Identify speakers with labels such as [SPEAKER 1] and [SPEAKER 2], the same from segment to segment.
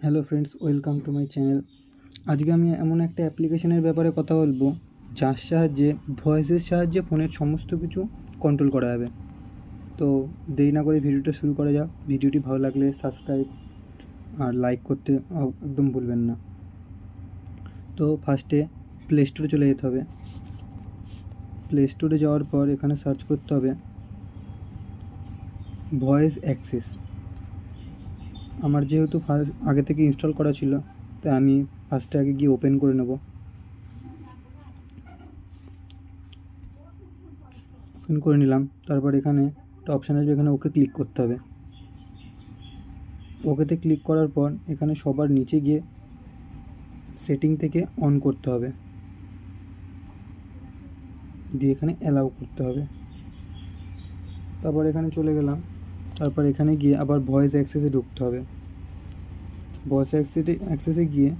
[SPEAKER 1] Hello friends, welcome to my channel. আজকে আমি এমন একটা অ্যাপ্লিকেশনের ব্যাপারে কথা বলবো যার সাহায্যে ভয়েসের সাহায্যে ফোনের সমস্ত কিছু কন্ট্রোল করা যাবে। তো দেরি না করে ভিডিওটা শুরু করা যাক। ভিডিওটি ভালো লাগলে সাবস্ক্রাইব আর লাইক করতে একদম ভুলবেন না। তো ফার্স্টে প্লে স্টোরে চলে যেতে হবে। প্লে স্টোরে যাওয়ার পর এখানে সার্চ করতে হবে ভয়েস অ্যাক্সেস। আমার যেহেতু আগে থেকে ইনস্টল করা ছিল, তাই আমি ফার্স্টে আগে গিয়ে ওপেন করে নেব। ওপেন করে নিলাম। তারপর এখানে একটা অপশান আসবে, এখানে ওকে ক্লিক করতে হবে। ওকেতে ক্লিক করার পর এখানে সবার নিচে গিয়ে সেটিং থেকে অন করতে হবে, দিয়ে এখানে অ্যালাউ করতে হবে। তারপর এখানে চলে গেলাম। তারপর এখানে গিয়ে আবার ভয়েস অ্যাক্সেসে ঢুকতে হবে। ভয়েস অ্যাক্সেসে গিয়ে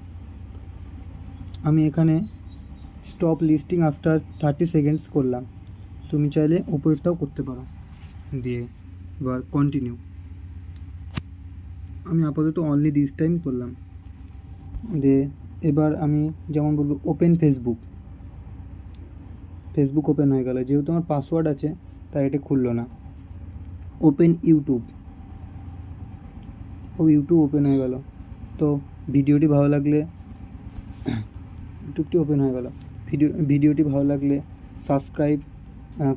[SPEAKER 1] আমি এখানে স্টপ লিস্টিং আফটার 30 সেকেন্ডস করলাম। তুমি চাইলে ওপরেরটাও করতে পারো। দিয়ে এবার কন্টিনিউ। আমি আপাতত অনলি দিস টাইম করলাম। দিয়ে এবার আমি যেমন বলবো ওপেন ফেসবুক ওপেন হয়ে গেল। যেহেতু আমার পাসওয়ার্ড আছে তাই এটা খুললো না। ওপেন ইউটিউব ওপেন হয়ে গেল। তো ভিডিওটি ভালো লাগলে ইউটিউবটি ওপেন হয়ে গেল। ভিডিওটি ভালো লাগলে সাবস্ক্রাইব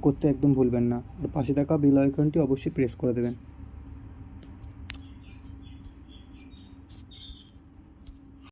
[SPEAKER 1] করতে একদম ভুলবেন না, আর পাশে থাকা বেল আইকনটি অবশ্যই প্রেস করে দেবেন।